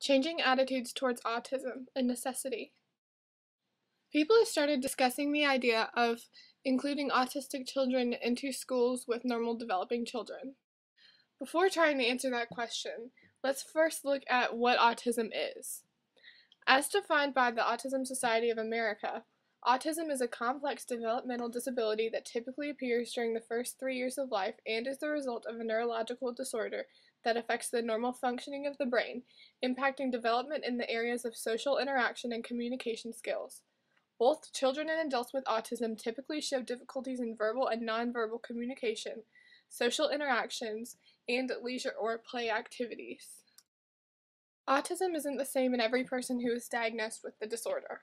Changing attitudes towards autism, a necessity. People have started discussing the idea of including autistic children into schools with normal developing children. Before trying to answer that question, let's first look at what autism is. As defined by the Autism Society of America, autism is a complex developmental disability that typically appears during the first 3 years of life and is the result of a neurological disorder that affects the normal functioning of the brain, impacting development in the areas of social interaction and communication skills. Both children and adults with autism typically show difficulties in verbal and nonverbal communication, social interactions, and leisure or play activities. Autism isn't the same in every person who is diagnosed with the disorder.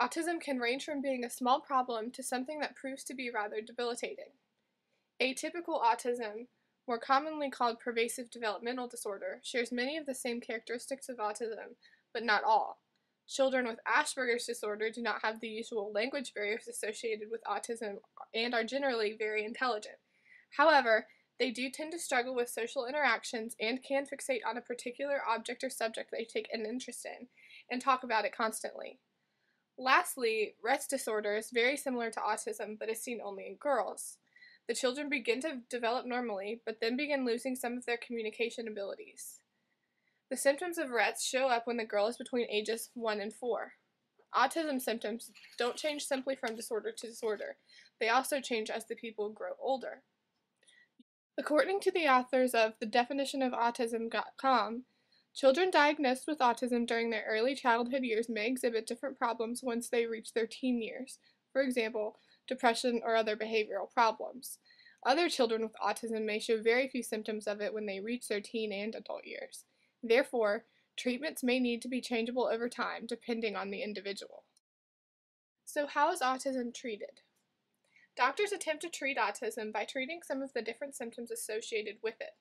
Autism can range from being a small problem to something that proves to be rather debilitating. Atypical autism, more commonly called pervasive developmental disorder, shares many of the same characteristics of autism, but not all. Children with Asperger's disorder do not have the usual language barriers associated with autism and are generally very intelligent. However, they do tend to struggle with social interactions and can fixate on a particular object or subject they take an interest in and talk about it constantly. Lastly, Rett's disorder is very similar to autism but is seen only in girls. The children begin to develop normally, but then begin losing some of their communication abilities. The symptoms of Rett's show up when the girl is between ages 1 and 4. Autism symptoms don't change simply from disorder to disorder. They also change as the people grow older. According to the authors of The Definition of Autism.com, children diagnosed with autism during their early childhood years may exhibit different problems once they reach their teen years, for example, depression or other behavioral problems. Other children with autism may show very few symptoms of it when they reach their teen and adult years. Therefore, treatments may need to be changeable over time depending on the individual. So how is autism treated? Doctors attempt to treat autism by treating some of the different symptoms associated with it.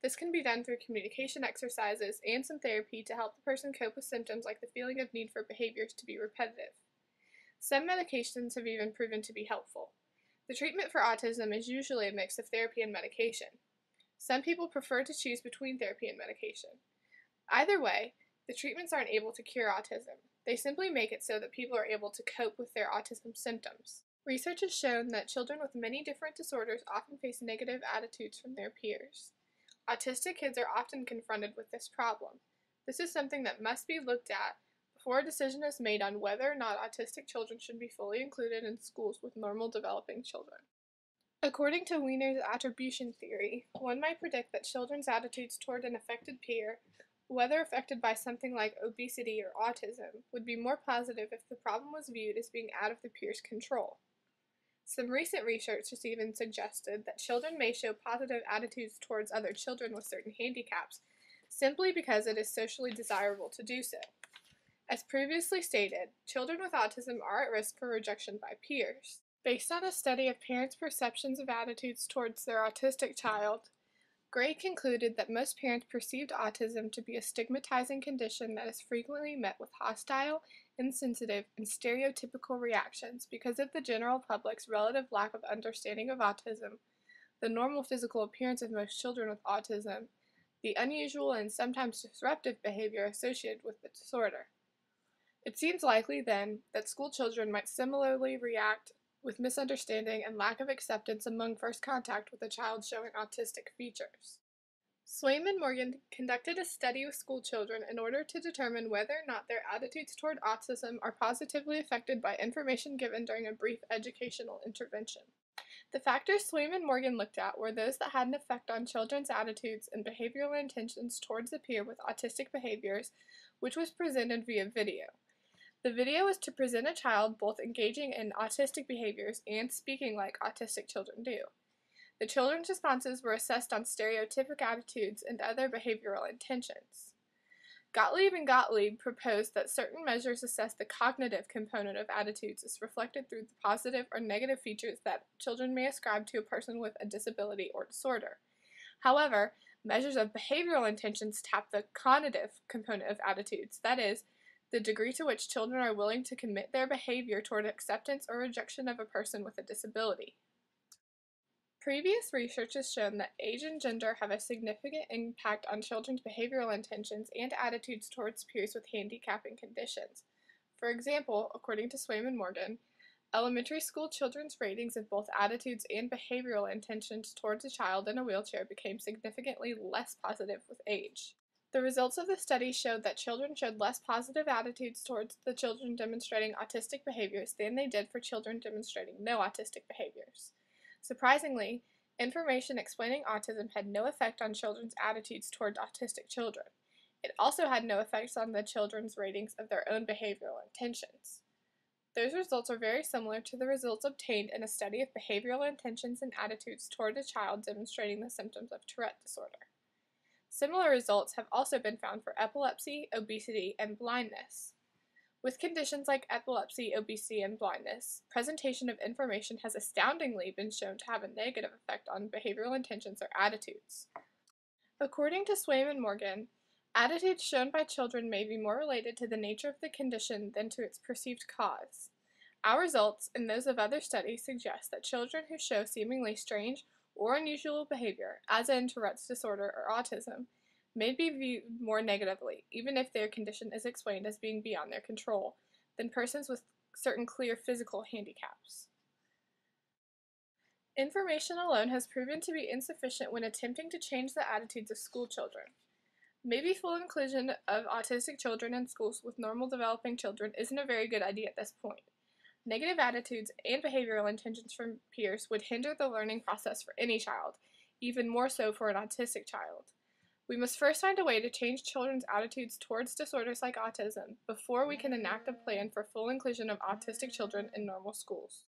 This can be done through communication exercises and some therapy to help the person cope with symptoms like the feeling of need for behaviors to be repetitive. Some medications have even proven to be helpful. The treatment for autism is usually a mix of therapy and medication. Some people prefer to choose between therapy and medication. Either way, the treatments aren't able to cure autism. They simply make it so that people are able to cope with their autism symptoms. Research has shown that children with many different disorders often face negative attitudes from their peers. Autistic kids are often confronted with this problem. This is something that must be looked at before a decision is made on whether or not autistic children should be fully included in schools with normal developing children. According to Wiener's attribution theory, one might predict that children's attitudes toward an affected peer, whether affected by something like obesity or autism, would be more positive if the problem was viewed as being out of the peer's control. Some recent research has even suggested that children may show positive attitudes towards other children with certain handicaps, simply because it is socially desirable to do so. As previously stated, children with autism are at risk for rejection by peers. Based on a study of parents' perceptions of attitudes towards their autistic child, Gray concluded that most parents perceived autism to be a stigmatizing condition that is frequently met with hostile, insensitive, and stereotypical reactions because of the general public's relative lack of understanding of autism, the normal physical appearance of most children with autism, the unusual and sometimes disruptive behavior associated with the disorder. It seems likely, then, that school children might similarly react with misunderstanding and lack of acceptance among first contact with a child showing autistic features. Swaim and Morgan conducted a study with school children in order to determine whether or not their attitudes toward autism are positively affected by information given during a brief educational intervention. The factors Swaim and Morgan looked at were those that had an effect on children's attitudes and behavioral intentions towards the peer with autistic behaviors, which was presented via video. The video is to present a child both engaging in autistic behaviors and speaking like autistic children do. The children's responses were assessed on stereotypic attitudes and other behavioral intentions. Gottlieb and Gottlieb proposed that certain measures assess the cognitive component of attitudes as reflected through the positive or negative features that children may ascribe to a person with a disability or disorder. However, measures of behavioral intentions tap the cognitive component of attitudes, that is, the degree to which children are willing to commit their behavior toward acceptance or rejection of a person with a disability. Previous research has shown that age and gender have a significant impact on children's behavioral intentions and attitudes towards peers with handicapping conditions. For example, according to Swaim and Morgan, elementary school children's ratings of both attitudes and behavioral intentions towards a child in a wheelchair became significantly less positive with age. The results of the study showed that children showed less positive attitudes towards the children demonstrating autistic behaviors than they did for children demonstrating no autistic behaviors. Surprisingly, information explaining autism had no effect on children's attitudes toward autistic children. It also had no effects on the children's ratings of their own behavioral intentions. Those results are very similar to the results obtained in a study of behavioral intentions and attitudes toward a child demonstrating the symptoms of Tourette disorder. Similar results have also been found for epilepsy, obesity, and blindness. With conditions like epilepsy, obesity, and blindness, presentation of information has astoundingly been shown to have a negative effect on behavioral intentions or attitudes. According to Swaim and Morgan, attitudes shown by children may be more related to the nature of the condition than to its perceived cause. Our results, and those of other studies, suggest that children who show seemingly strange or unusual behavior, as in Tourette's disorder or autism, may be viewed more negatively, even if their condition is explained as being beyond their control, than persons with certain clear physical handicaps. Information alone has proven to be insufficient when attempting to change the attitudes of school children. Maybe full inclusion of autistic children in schools with normal developing children isn't a very good idea at this point. Negative attitudes and behavioral intentions from peers would hinder the learning process for any child, even more so for an autistic child. We must first find a way to change children's attitudes towards disorders like autism before we can enact a plan for full inclusion of autistic children in normal schools.